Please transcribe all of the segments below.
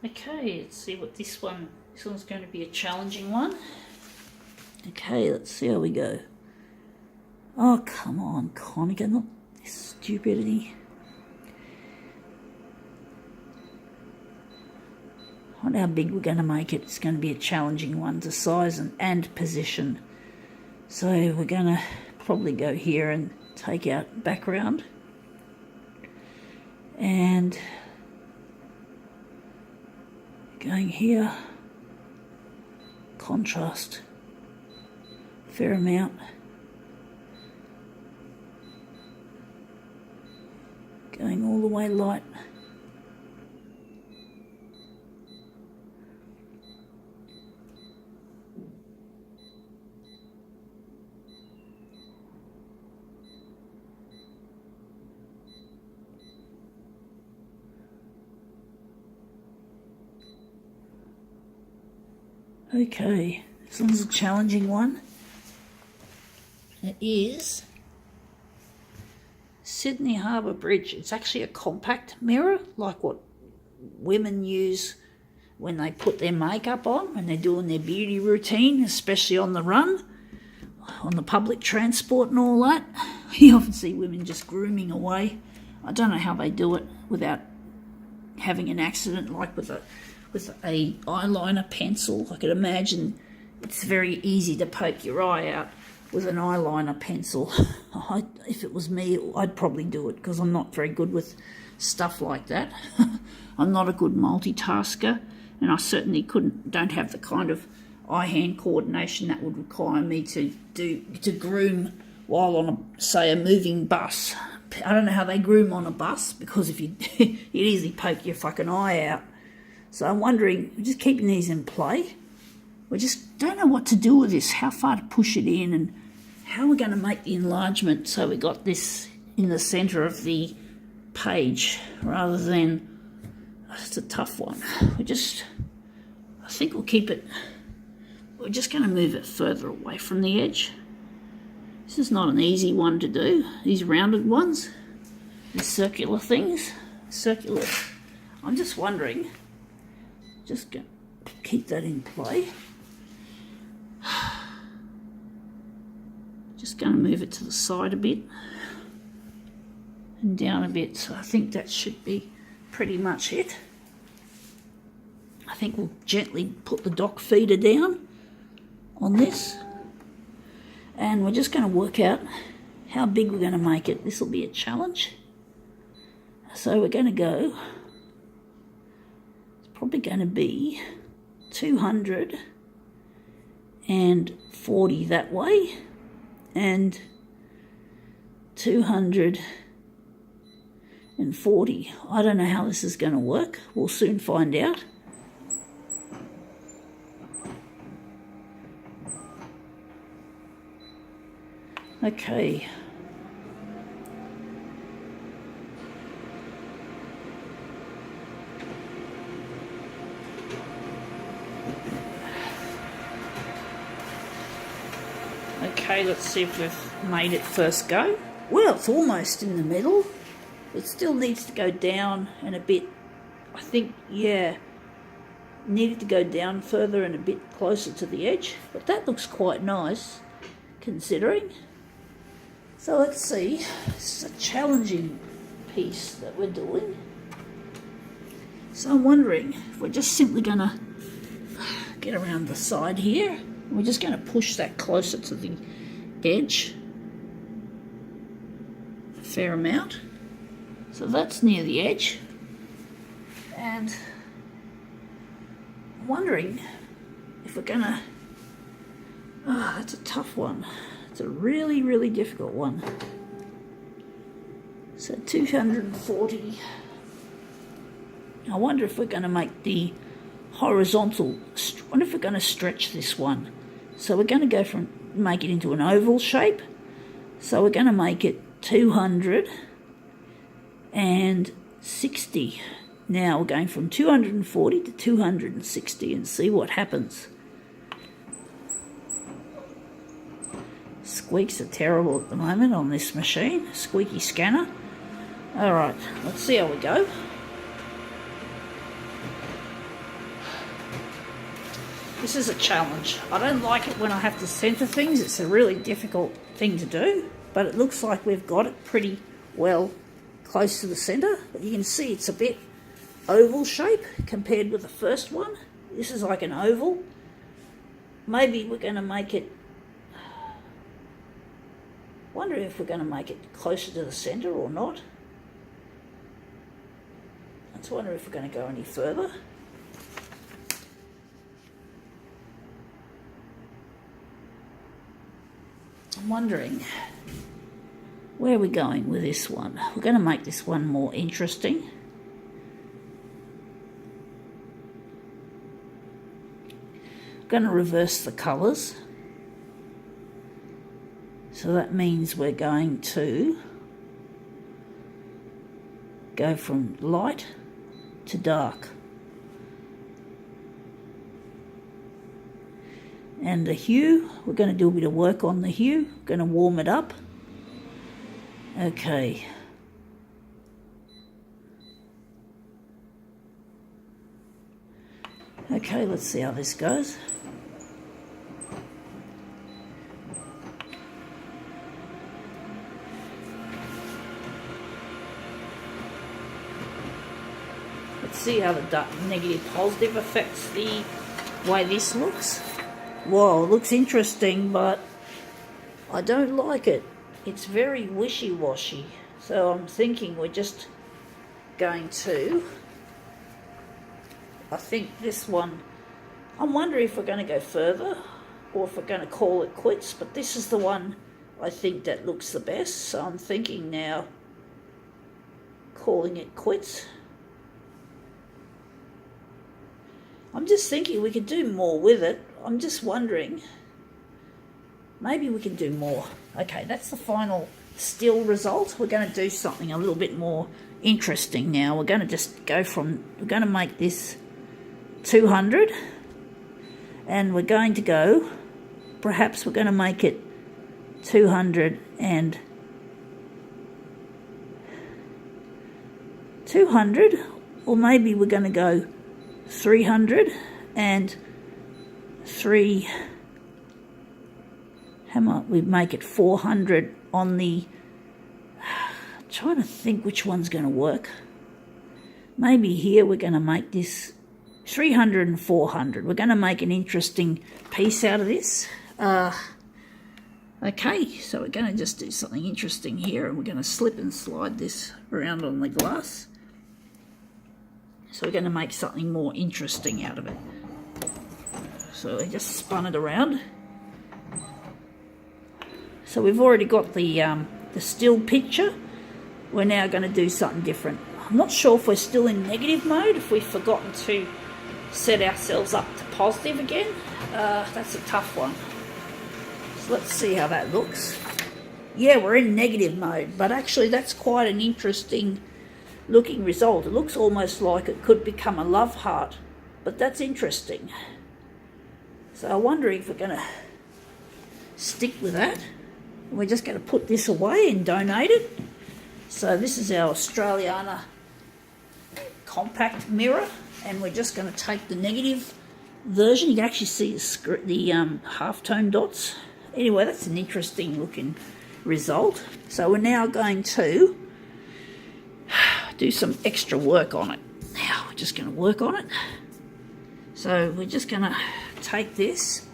Okay, let's see what this one's going to be a challenging one. Okay, let's see how we go. Oh, come on, Konica, not this stupidity. I wonder how big we're going to make it. It's going to be a challenging one to size and position. So we're going to probably go here and take out background. And going here, contrast, fair amount. Going all the way light. Okay, this one's a challenging one. It is Sydney Harbour Bridge. It's actually a compact mirror, like what women use when they put their makeup on, when they're doing their beauty routine, especially on the run, on the public transport and all that. You often see women just grooming away. I don't know how they do it without having an accident, like with a eyeliner pencil. I could imagine it's very easy to poke your eye out with an eyeliner pencil. If it was me, I'd probably do it because I'm not very good with stuff like that. I'm not a good multitasker, and I certainly don't have the kind of eye-hand coordination that would require me to groom while on a moving bus. I don't know how they groom on a bus, because if you'd easily poke your fucking eye out. So I'm wondering, we're just keeping these in play. We just don't know what to do with this, how far to push it in, and how we're going to make the enlargement so we got this in the centre of the page rather than... It's a tough one. I think we'll keep it... We're just going to move it further away from the edge. This is not an easy one to do, these rounded ones, these circular things. I'm just wondering... Just going to keep that in play. Just going to move it to the side a bit and down a bit. So I think that should be pretty much it. I think we'll gently put the dock feeder down on this. And we're just going to work out how big we're going to make it. This will be a challenge. So we're going to go... Probably going to be 240 that way and 240. I don't know how this is going to work. We'll soon find out. Okay. Okay, let's see if we've made it first go. Well, it's almost in the middle. It still needs to go down and a bit, I think, yeah, needed to go down further and a bit closer to the edge. But that looks quite nice, considering. So let's see. This is a challenging piece that we're doing. So I'm wondering if we're just simply going to get around the side here. We're just going to push that closer to the edge a fair amount. So that's near the edge. And I'm wondering if we're going to... Oh, that's a tough one. It's a really, really difficult one. So 240. I wonder if we're going to make the horizontal... I wonder if we're going to stretch this one. So we're going to make it into an oval shape. So we're going to make it 260. Now we're going from 240 to 260 and see what happens. Squeaks are terrible at the moment on this machine. Squeaky scanner. Alright, let's see how we go. This is a challenge. I don't like it when I have to centre things. It's a really difficult thing to do, but it looks like we've got it pretty well close to the centre. But you can see it's a bit oval shape compared with the first one. This is like an oval. Maybe we're going to make it... wonder if we're going to make it closer to the centre or not. Let's wonder if we're going to go any further. I'm wondering where are we going with this one. We're going to make this one more interesting. I'm going to reverse the colours. So that means we're going to go from light to dark. And the hue, we're going to do a bit of work on the hue. Going to warm it up. Okay. Okay, let's see how this goes. Let's see how the negative positive affects the way this looks. Whoa, it looks interesting, but I don't like it. It's very wishy-washy. So I'm thinking we're just going to... I think this one... I'm wondering if we're going to go further or if we're going to call it quits. But this is the one I think that looks the best. So I'm thinking now calling it quits. I'm just thinking we could do more with it. I'm just wondering, maybe we can do more. Okay, that's the final still result. We're going to do something a little bit more interesting now. We're going to just go from, we're going to make this 200 and we're going to go, perhaps we're going to make it 200 and 200, or maybe we're going to go 300 and 3, how much we make it 400 on the, trying to think which one's going to work. Maybe here we're going to make this 300 and 400. We're going to make an interesting piece out of this. Okay, so we're going to just do something interesting here, and we're going to slip and slide this around on the glass. So we're going to make something more interesting out of it. So we just spun it around. So we've already got the still picture. We're now going to do something different. I'm not sure if we're still in negative mode, if we've forgotten to set ourselves up to positive again. That's a tough one. So let's see how that looks. Yeah, we're in negative mode, but actually that's quite an interesting looking result. It looks almost like it could become a love heart, but that's interesting. So I'm wondering if we're going to stick with that. We're just going to put this away and donate it. So this is our Australiana compact mirror, and we're just going to take the negative version. You can actually see the half-tone dots. Anyway, that's an interesting looking result. So we're now going to do some extra work on it. Now we're just going to work on it. So we're just going to take this.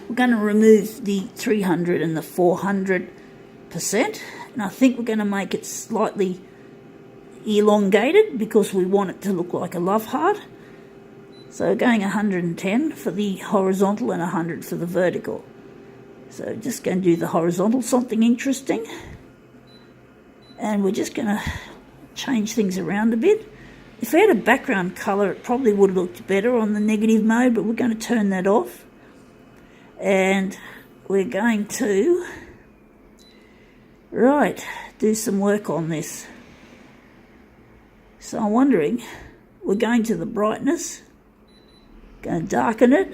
We're going to remove the 300 and the 400%, and I think we're going to make it slightly elongated because we want it to look like a love heart. So going 110 for the horizontal and 100 for the vertical. So just going to do the horizontal, something interesting. And we're just going to change things around a bit. If we had a background colour, it probably would have looked better on the negative mode, but we're going to turn that off. And we're going to, do some work on this. So I'm wondering, we're going to the brightness, going to darken it,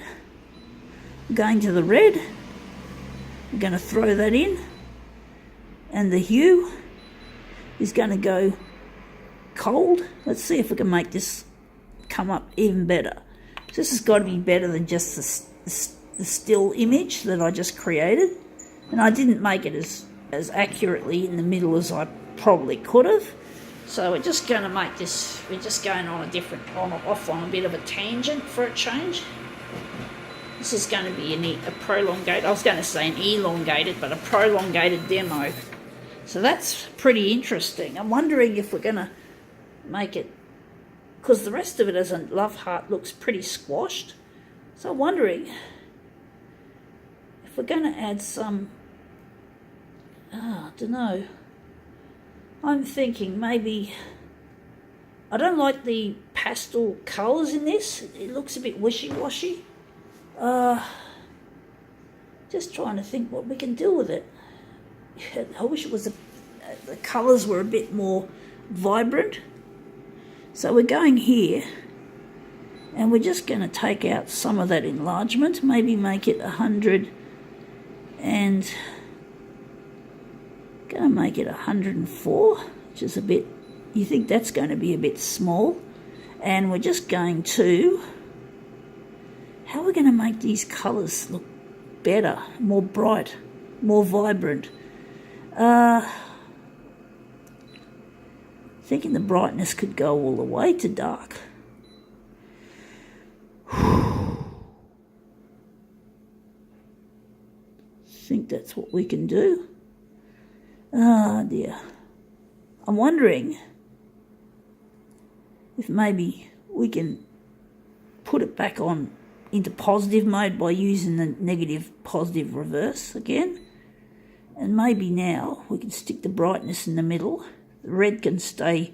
going to the red, we're going to throw that in, and the hue is going to go cold. Let's see if we can make this come up even better. This has got to be better than just the still image that I just created. And I didn't make it as accurately in the middle as I probably could have. So we're just going to make this, we're just going on off on a bit of a tangent for a change. This is going to be a prolongated, I was going to say an elongated, but a prolongated demo. So that's pretty interesting. I'm wondering if we're going to make it, because the rest of it as a love heart looks pretty squashed. So I'm wondering if we're going to add some, I don't know. I'm thinking maybe, I don't like the pastel colours in this. It looks a bit wishy-washy. Just trying to think what we can do with it. I wish it was the colours were a bit more vibrant. So we're going here, and we're just going to take out some of that enlargement, maybe make it 100, and going to make it 104, which is a bit, you think that's going to be a bit small. And we're just going to, how are we going to make these colours look better, more bright, more vibrant? Thinking the brightness could go all the way to dark. Think that's what we can do. Oh dear. I'm wondering if maybe we can put it back on into positive mode by using the negative positive reverse again. And maybe now we can stick the brightness in the middle. The red can stay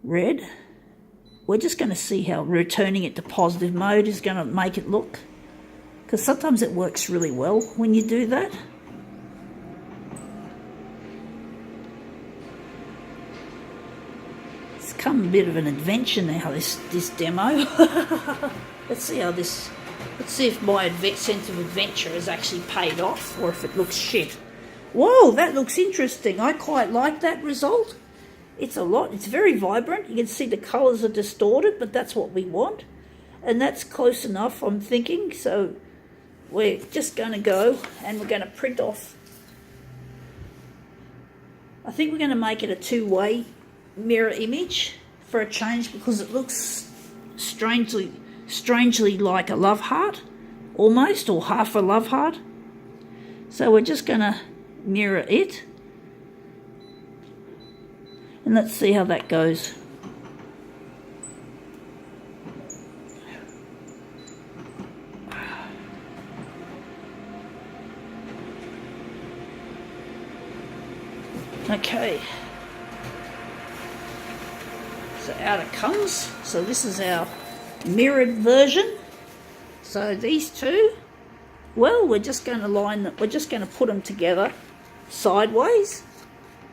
red. We're just going to see how returning it to positive mode is going to make it look. Because sometimes it works really well when you do that. It's come a bit of an adventure now, this demo. Let's see if my sense of adventure has actually paid off, or if it looks shit. Whoa, that looks interesting. I quite like that result. It's very vibrant. You can see the colours are distorted, but that's what we want. And that's close enough, I'm thinking. So we're just going to go and we're going to print off. I think we're going to make it a two-way mirror image for a change, because it looks strangely like a love heart, almost, or half a love heart. So we're just going to mirror it, and let's see how that goes. Okay, so out it comes. So this is our mirrored version. So these two, well, we're just going to put them together sideways.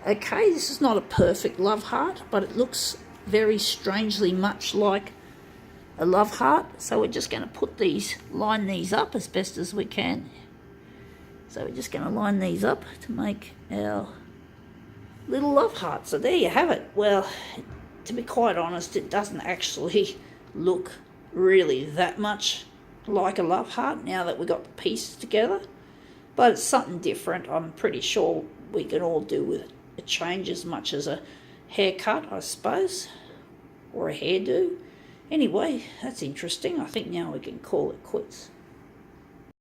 Okay, this is not a perfect love heart, but it looks very strangely much like a love heart. So we're just going to line these up as best as we can. So we're just going to line these up to make our little love heart. So there you have it. Well, to be quite honest, it doesn't actually look really that much like a love heart now that we got the pieces together, but it's something different. I'm pretty sure we can all do with a change as much as a haircut, I suppose, or a hairdo. Anyway, that's interesting. I think now we can call it quits.